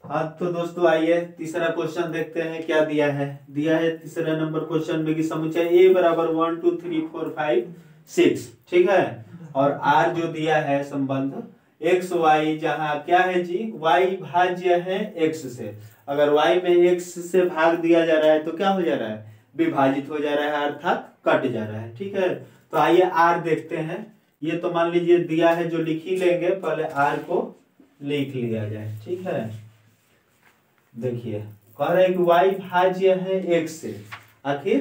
हाँ तो दोस्तों आइए तीसरा क्वेश्चन देखते हैं क्या दिया है। दिया है तीसरा नंबर क्वेश्चन में कि समुच्चय A बराबर 1 2 3 4 5 6, ठीक है। और R जो दिया है संबंध x y, जहाँ क्या है जी, y भाज्य है x से। अगर y में x से भाग दिया जा रहा है तो क्या हो जा रहा है, विभाजित हो जा रहा है, अर्थात कट जा रहा है, ठीक है। तो आइए R देखते हैं। ये तो मान लीजिए दिया है जो लिख ही लेंगे, पहले R को लिख लिया जाए, ठीक है। देखिए कह रहे हैं कि y भाज्य है x से, आखिर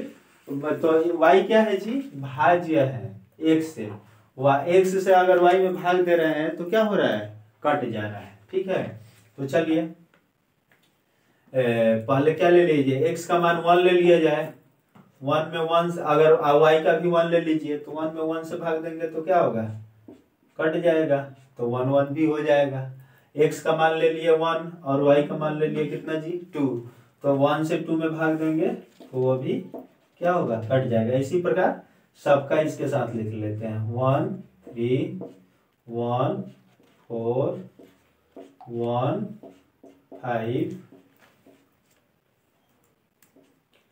तो y क्या है जी, भाज्य है x से। x से अगर y में भाग दे रहे हैं तो क्या हो रहा है, कट जा रहा है, ठीक है। तो चलिए पहले क्या ले लीजिए, x का मान 1 ले लिया जाए। 1 में 1 अगर y का भी 1 ले लीजिए तो 1 में 1 से भाग देंगे तो क्या होगा, कट जाएगा, तो 1 1 भी हो जाएगा। x का मान ले लिए 1 और y का मान ले लिए कितना जी, 2, तो 1 से 2 में भाग देंगे तो वो भी क्या होगा, कट जाएगा। इसी प्रकार सबका इसके साथ लिख लेते हैं, 1 3 1 4 1 5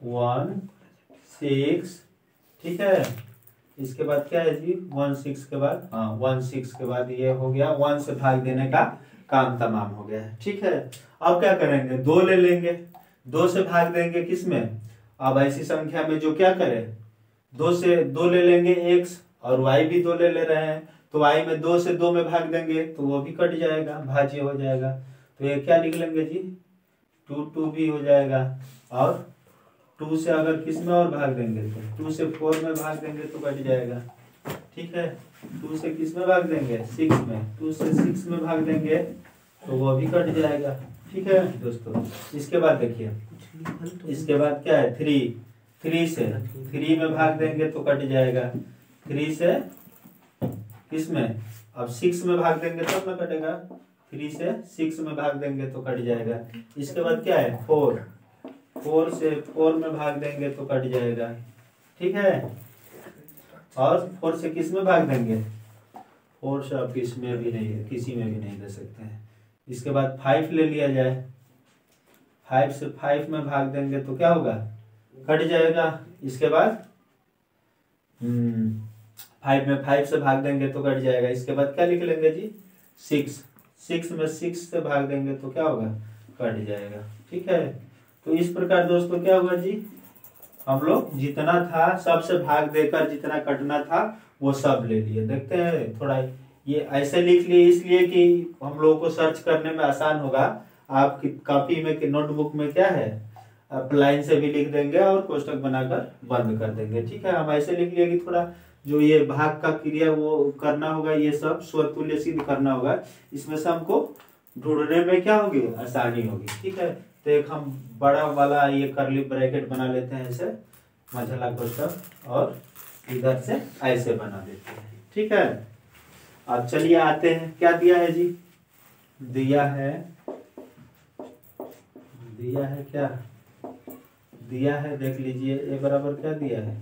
1 6, ठीक है। इसके बाद क्या है जी, 1 6 के बाद, हाँ 1 6 के बाद ये हो गया, 1 से भाग देने का काम तमाम हो गया है, ठीक है। अब क्या करेंगे, 2 ले लेंगे, 2 से भाग देंगे किसमें, अब ऐसी संख्या में जो क्या करे, 2 से 2 ले लेंगे x और y भी 2 ले रहे हैं, तो y में 2 से 2 में भाग देंगे तो वो भी कट जाएगा, भाज्य हो जाएगा। तो ये क्या लिख लेंगे जी, 2 2 भी हो जाएगा। और 2 से अगर किस में और भाग देंगे तो 2 से 4 में भाग देंगे तो कट जाएगा, ठीक है। 2 से किस में भाग देंगे, 6 में, 2 से 6 में भाग देंगे तो वो भी कट जाएगा, ठीक है दोस्तों। इसके बाद देखिए, इसके बाद क्या है, 3 से 3 में भाग देंगे तो कट जाएगा। 3 से किस में, अब 6 में भाग देंगे तब ना कटेगा, 3 से 6 में भाग देंगे तो कट जाएगा। इसके बाद क्या है, 4 से 4 में भाग देंगे तो कट जाएगा, ठीक है। और 4 से किस में भाग देंगे, 4 से आप किस में भी नहीं, किसी में भी नहीं दे सकते हैं। इसके बाद 5 ले लिया जाए, 5 से 5 में भाग देंगे तो क्या होगा, कट जाएगा। इसके बाद 5 में 5 से भाग देंगे तो कट जाएगा। इसके बाद क्या लिख लेंगे जी, 6 में 6 से भाग देंगे तो क्या होगा, कट जाएगा, ठीक है। तो इस प्रकार दोस्तों क्या होगा जी, हम लोग जितना था सबसे भाग देकर जितना कटना था वो सब ले लिए। देखते हैं थोड़ा ये ऐसे लिख लिए इसलिए कि हम लोगों को सर्च करने में आसान होगा। आपकी कॉपी में, नोटबुक में क्या है, आप लाइन से भी लिख देंगे और कोष्टक बनाकर बंद कर देंगे, ठीक है। हम ऐसे लिख लिए कि थोड़ा जो ये भाग का क्रिया वो करना होगा, ये सब स्वतुल्य सिद्ध करना होगा, इसमें से हमको ढूंढने में क्या होगी, आसानी होगी, ठीक है। तो एक हम बड़ा वाला ये कर्ली ब्रैकेट बना लेते हैं ऐसे, मझला कोष्टक, और इधर से ऐसे बना देते हैं, ठीक है। अब चलिए आते हैं, क्या दिया है जी, दिया है क्या, दिया है देख लीजिए, ए बराबर क्या दिया है,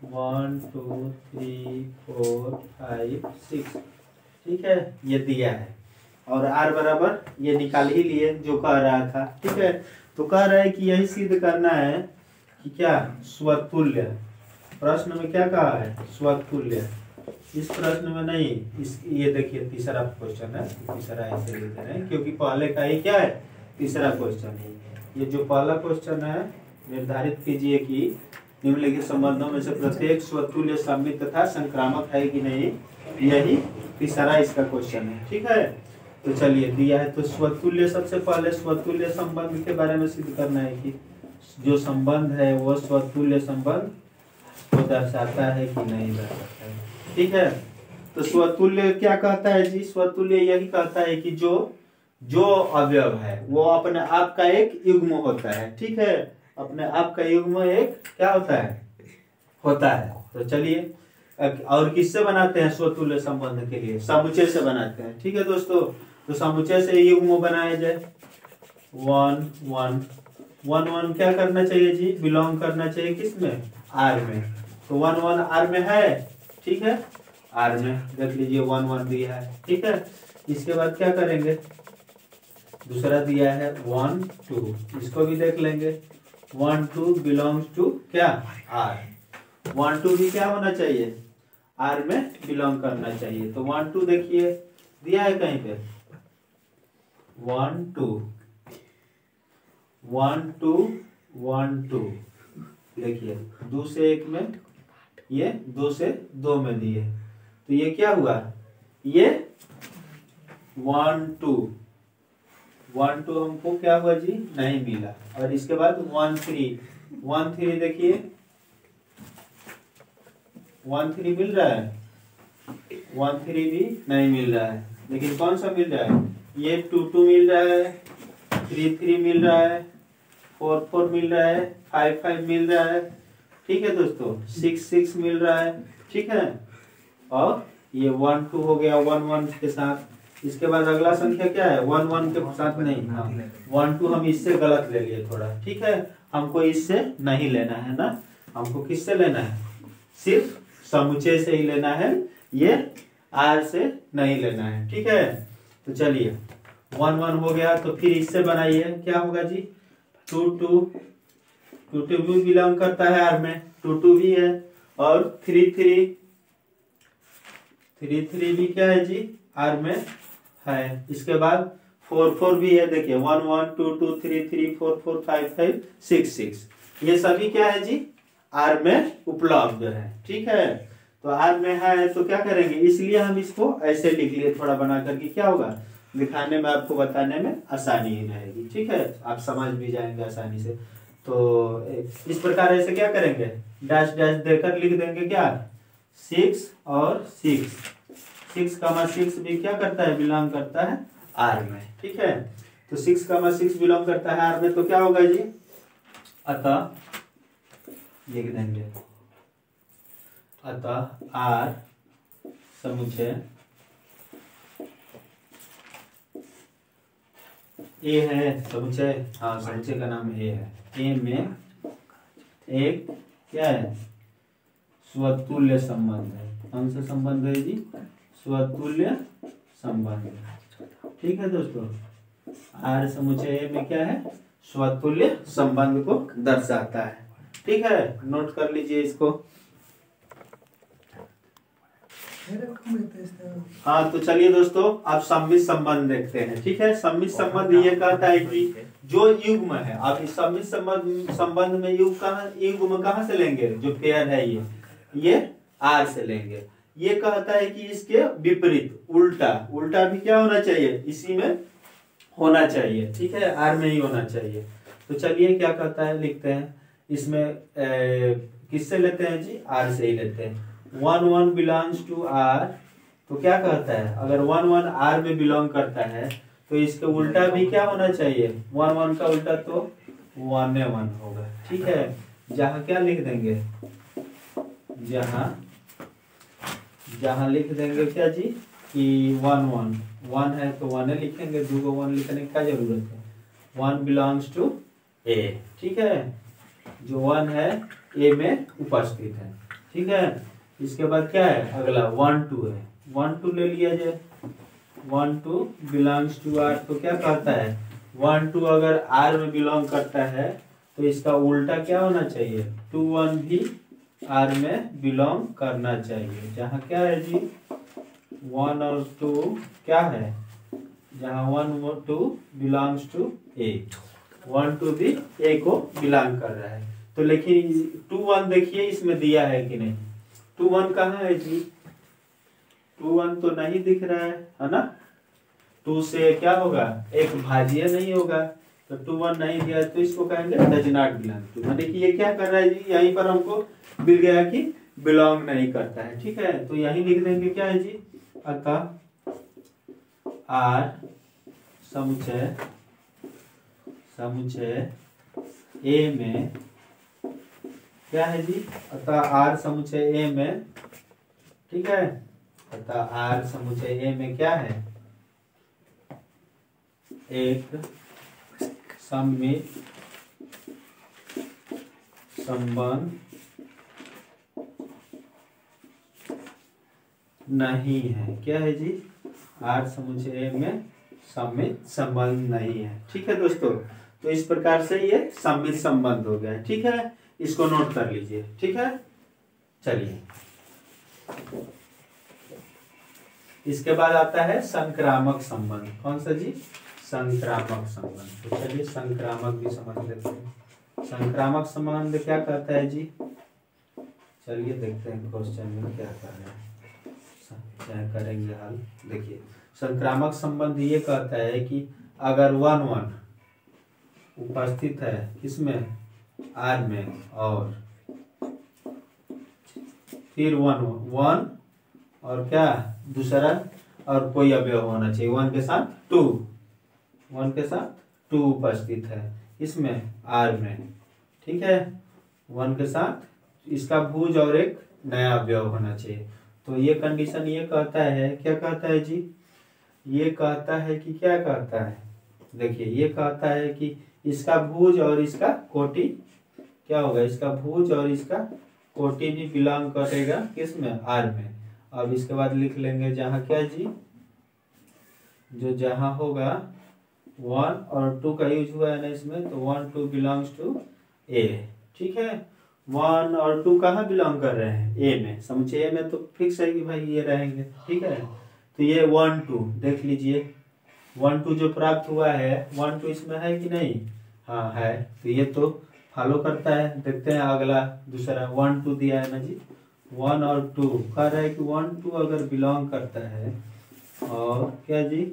1 2 3 4 5 6, ठीक है, ये दिया है। और r बराबर ये निकाल ही लिए जो कह रहा था, ठीक है। तो कह रहा है कि यही सिद्ध करना है कि क्या, स्वतुल्य। प्रश्न में क्या कहा है, स्वतुल्य। इस प्रश्न में नहीं, इस ये देखिए तीसरा क्वेश्चन है, तीसरा ऐसे लिखते हैं क्योंकि पहले का ही क्या है, तीसरा क्वेश्चन है। ये जो पहला क्वेश्चन है, निर्धारित कीजिए कि निम्नलिखित संबंधों में से प्रत्येक स्वतुल्य सममित तथा संक्रामक है कि नहीं, यही तीसरा इसका क्वेश्चन है, ठीक है। तो चलिए दिया है तो स्वतुल्य, सबसे पहले स्वतुल्य संबंध के बारे में सिद्ध करना है कि जो संबंध है वो स्वतुल्य संबंध को दर्शाता है कि नहीं दर्शाता है, ठीक है। तो स्वतुल्य क्या कहता है जी, स्वतुल्य यही कहता है कि जो अवयव है वो अपने आप का एक युग्म होता है, ठीक है। अपने आप का युग्म एक क्या होता है। तो चलिए और किससे बनाते हैं स्वतुल्य संबंध के लिए, समुच्चय से बनाते हैं, ठीक है दोस्तों। तो समुच्चय से युग्म बनाया जाए, 1 1 1 1 क्या करना चाहिए जी, बिलोंग करना चाहिए किसमें, R में। तो 1 1 R में है, ठीक है। आर में देख लीजिए 1 1 दिया है, ठीक है। इसके बाद क्या करेंगे, दूसरा दिया है 1 2, इसको भी देख लेंगे। 1 2 बिलोंग्स टू क्या, आर। 1 2 भी क्या होना चाहिए, आर में बिलोंग करना चाहिए। तो 1 2 देखिए दिया है कहीं पे, 1 2 1 2 1 2, देखिए 2 से 1 में, ये 2 से 2 में दिए, तो ये क्या हुआ, ये 1 2 1 2 हमको क्या हुआ जी, नहीं मिला। और इसके बाद 1 3 देखिए 1 3 मिल रहा है, 1 3 भी नहीं मिल रहा है, लेकिन कौन सा मिल रहा है, ये 2 2 मिल रहा है, 3 3 मिल रहा है, 4 4 मिल रहा है, 5 5 मिल रहा है, ठीक है दोस्तों, 6 6 मिल रहा है, ठीक है। और ये 1 2 हो गया 1 1 के साथ। इसके बाद अगला संख्या क्या है, 1 1 के साथ नहीं, हाँ 1 2 हम इससे गलत ले लिए थोड़ा, ठीक है। हमको इससे नहीं लेना है ना, हमको किससे लेना है, सिर्फ समुच्चय से ही लेना है, ये आर से नहीं लेना है, ठीक है। तो चलिए 1 1 हो गया, तो फिर इससे बनाइए, क्या होगा जी, 2 2 2 2 भी बिलोंग करता है आर में, 2 2 भी है, और 3 3 3 3 भी क्या है जी, आर में है। इसके बाद 4 4 भी है, देखिए 1 1 2 2 3 3 4 4 5 5 6 6, ये सभी क्या है जी, आर में उपलब्ध है, ठीक है। तो आर में है तो क्या करेंगे, इसलिए हम इसको ऐसे लिख लिए थोड़ा बना करके, क्या होगा, दिखाने में आपको बताने में आसानी ही रहेगी, ठीक है, आप समझ भी जाएंगे आसानी से। तो इस प्रकार ऐसे क्या करेंगे, डैश डैश देकर लिख देंगे क्या, 6 और 6 भी क्या करता है, बिलोंग करता है आर में, ठीक है। तो 6 बिलोंग करता है आर में, तो क्या होगा जी, अतः लिख देंगे, अतः आर समुच्चय ए है, समुच्चय, हाँ समुच्चय का नाम ए है, ए में एक क्या है, स्वतुल्य संबंध है। कौन सा संबंध है जी, स्वतुल्य संबंध, ठीक है दोस्तों। आर समुच्चय में क्या है, स्वतुल्य संबंध को दर्शाता है, ठीक है, नोट कर लीजिए इसको। हाँ तो चलिए दोस्तों, अब सम्मिश्र संबंध देखते हैं, ठीक है। सम्मिश्र संबंध ये कहता है कि जो युग्म है, अब इस सम्मिश्र संबंध में युग्म कहाँ से लेंगे, जो पेयर है ये आर से लेंगे। ये कहता है कि इसके विपरीत उल्टा भी क्या होना चाहिए, इसी में होना चाहिए, ठीक है, आर में ही होना चाहिए। तो चलिए क्या कहता है, लिखते हैं इसमें, किससे लेते हैं जी, आर से ही लेते हैं। 1 1 बिलोंग्स टू आर, तो क्या कहता है, अगर 1 1 आर में बिलोंग करता है तो इसके उल्टा भी क्या होना चाहिए, 1 1 का उल्टा तो 1 1 होगा, ठीक है। जहां क्या लिख देंगे, जहां लिख देंगे क्या जी, कि 1 1 1 है तो 1 लिखेंगे, 2 को 1 लिखने की क्या जरूरत है, 1 बिलोंग्स टू ए, ठीक है, जो 1 है ए में उपस्थित है, ठीक है। इसके बाद क्या है, अगला 1 2 है, 1 2 ले लिया जाए, 1 2 बिलोंग्स टू आर, तो क्या कहता है, 1 2 अगर आर में बिलोंग करता है तो इसका उल्टा क्या होना चाहिए, 2 1 भी आर में बिलोंग करना चाहिए। जहाँ क्या है जी, 1 और 2 क्या है, जहाँ 1 और 2 बिलोंग्स टू ए, 1 2 भी ए को बिलोंग कर रहा है। तो लेकिन 2 1 देखिए इसमें दिया है कि नहीं, 2 1 कहाँ है जी, 2 1 तो नहीं दिख रहा है ना, 2 से क्या होगा, एक भाज्य नहीं होगा, तो 2 1 नहीं दिया तो इसको कहेंगे डज नॉट बिलोंग टू, मतलब कि ये क्या कर रहा है जी, यहीं पर हमको मिल गया कि बिलोंग नहीं करता है, ठीक है। तो यहीं लिख देंगे क्या है जी, अतः आर समुच्चय ए में क्या है जी, अतः आर समुच्चय ए में, ठीक है, अतः आर समुच्चय ए में क्या है, एक सम्मिश्र संबंध नहीं है। क्या है जी? आर समुच्चय में सम्मित संबंध नहीं है। ठीक है दोस्तों, तो इस प्रकार से ये सम्मित संबंध हो गया। ठीक है, इसको नोट कर लीजिए। ठीक है, चलिए इसके बाद आता है संक्रामक संबंध। कौन सा जी? संक्रामक संबंध। तो चलिए संक्रामक भी समझ लेते हैं। संक्रामक संबंध क्या कहता है जी? चलिए देखते हैं क्वेश्चन में क्या कर रहे हैं, क्या करेंगे हल। देखिए संक्रामक संबंध ये कहता है कि अगर 1 1 उपस्थित है किसमें? आर में, और फिर 1 1 और क्या दूसरा और कोई अवयव होना चाहिए 1 के साथ 2, 1 के साथ 2 उपस्थित है इसमें आर में। ठीक है, 1 के साथ इसका भुज और एक नया अवयव होना चाहिए। तो ये कंडीशन ये कहता है, क्या कहता है जी? ये कहता है कि क्या कहता है? देखिए ये कहता है कि इसका भुज और इसका कोटि क्या होगा? इसका भुज और इसका कोटि भी बिलोंग करेगा किसमें? आर में। अब इसके बाद लिख लेंगे जहाँ क्या जी? जो जहाँ होगा 1 और 2 का यूज हुआ है ना इसमें, तो 1 2 बिलोंग्स टू ए। ठीक है, 1 और 2 कहाँ बिलोंग कर रहे हैं? ए में। समुच्चय में तो फिक्स है कि भाई ये रहेंगे। ठीक है, तो ये 1 2 देख लीजिए, 1 2 जो प्राप्त हुआ है 1 2 इसमें है कि नहीं? हाँ है, तो ये तो फॉलो करता है। देखते हैं अगला दूसरा 1 2 दिया है ना जी, 1 और 2 कह रहा है कि 1 2 अगर बिलोंग करता है और क्या जी?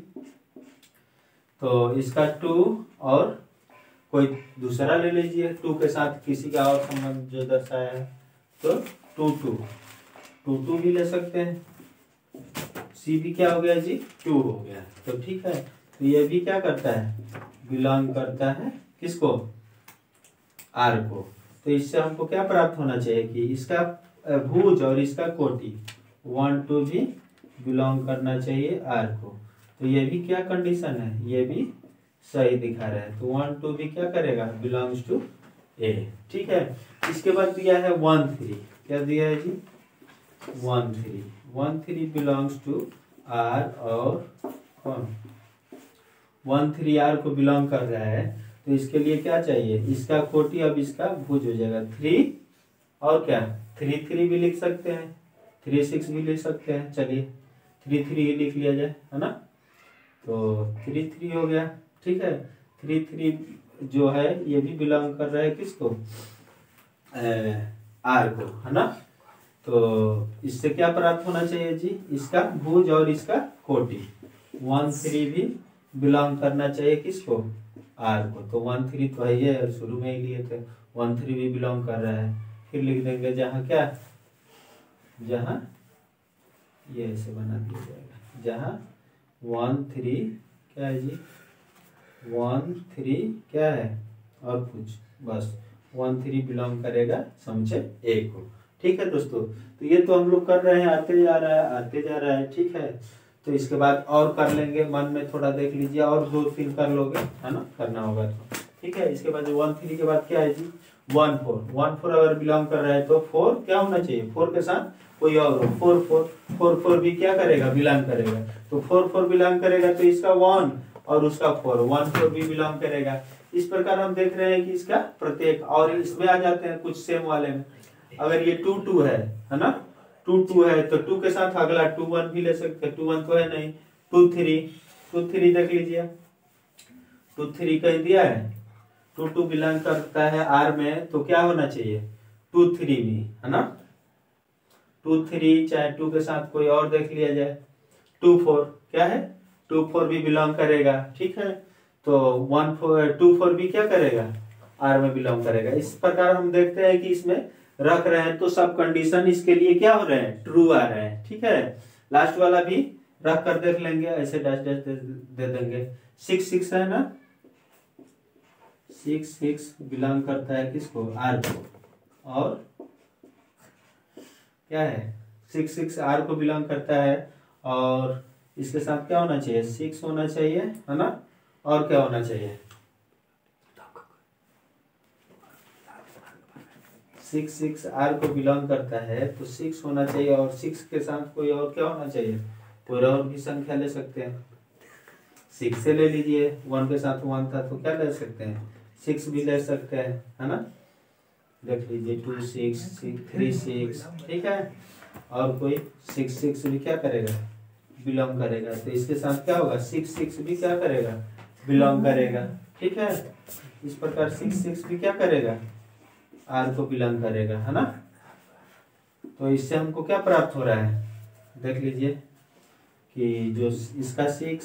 तो इसका 2 और कोई दूसरा ले लीजिए 2 के साथ किसी का और संबंध जो दर्शाया है, तो 2 2 2 भी ले सकते हैं। सी भी क्या हो गया जी? 2 हो गया। तो ठीक है, तो ये भी क्या करता है? बिलोंग करता है किसको? आर को। तो इससे हमको क्या प्राप्त होना चाहिए कि इसका भुज और इसका कोटि 1 2 भी बिलोंग करना चाहिए आर को। तो ये भी क्या कंडीशन है? ये भी सही दिखा रहा है। तो 1 2 भी क्या करेगा? बिलोंग्स टू ए। ठीक है, इसके बाद दिया है 1 3। क्या दिया है जी? 1 3 1 3 बिलोंग्स टू आर, और कौन? 1 3 आर को बिलोंग कर रहा है। तो इसके लिए क्या चाहिए? इसका कोटि अब इसका भुज हो जाएगा 3, और क्या 3 3 भी लिख सकते हैं, 3 6 भी लिख सकते हैं। चलिए 3 3 ही लिख लिया जाए, है ना? तो 3 3 हो गया। ठीक है, 3 3 जो है ये भी बिलोंग कर रहा है किसको? आर को, है ना? तो इससे क्या प्राप्त होना चाहिए जी? इसका भुज और इसका कोटि 1 3 भी बिलोंग करना चाहिए किसको? आर को। तो 1 3 तो है ये, शुरू में ही लिए थे, 1 3 भी बिलोंग कर रहा है। फिर लिख देंगे जहाँ क्या? जहाँ ये ऐसे बना दिया जाएगा, जहाँ 1 3 क्या है जी? 1 3 क्या है और कुछ, बस 1 3 बिलोंग करेगा समुच्चय ए को। ठीक है दोस्तों, तो ये तो हम लोग कर रहे हैं, आते जा रहा है आते जा रहा है। ठीक है, तो इसके बाद और कर लेंगे, मन में थोड़ा देख लीजिए, और 2 3 कर लोगे, है ना? करना होगा तो। ठीक है, इसके बाद 1 3 के बाद क्या है जी? 1 4 1 4 अगर बिलोंग कर रहा है तो 4 क्या होना चाहिए? 4 के साथ कोई और 4 4 4 4 भी क्या करेगा? बिलोंग करेगा। तो 4 4 बिलोंग करेगा तो इसका 1 और उसका 4 1 4 भी बिलोंग करेगा। इस प्रकार हम देख रहे हैं कि इसका प्रत्येक, और इसमें आ जाते हैं कुछ सेम वाले में। अगर ये 2 2 है ना? 2 2 है तो 2 के साथ अगला 2 1 भी ले सकते हैं। 2 1 तो है नहीं। 2 3 देख लीजिए, 2 3 कह दिया है, 2 2 बिलोंग करता है आर में, तो क्या होना चाहिए? 2 3 भी, है ना? 2 3 चाहे 2 के साथ कोई और देख लिया जाए। 2 4 क्या है? 2 4 भी बिलोंग करेगा। ठीक है, तो 1 4 2 4 भी क्या करेगा? आर में बिलोंग करेगा। इस प्रकार हम देखते हैं कि इसमें रख रहे हैं तो सब कंडीशन इसके लिए क्या हो रहे हैं? ट्रू आ रहे हैं। ठीक है, लास्ट वाला भी रख कर देख लेंगे, ऐसे डैश डैश दे देंगे। 6 6 है ना? 6 6 बिलोंग करता है किसको? आर को। और क्या है? 6 6 आर को बिलोंग करता है, और इसके साथ क्या होना चाहिए? 6 होना चाहिए, है ना? और क्या होना चाहिए? सिक्स सिक्स आर को बिलोंग करता है तो सिक्स होना चाहिए, और सिक्स के साथ कोई और क्या होना चाहिए, कोई और भी संख्या ले सकते हैं। सिक्स से ले लीजिए, वन के साथ वन था तो क्या ले सकते हैं, सिक्स भी ले सकते हैं, है ना। देख लीजिए 2 6 3 6, ठीक है। और कोई 6 6 भी क्या करेगा, बिलोंग करेगा, तो इसके साथ क्या होगा, 6 6 भी क्या करेगा, बिलोंग करेगा, ठीक है। इस प्रकार 6 6 भी क्या करेगा, आर को बिलोंग करेगा, है ना। तो इससे हमको क्या प्राप्त हो रहा है, देख लीजिए कि जो इसका 6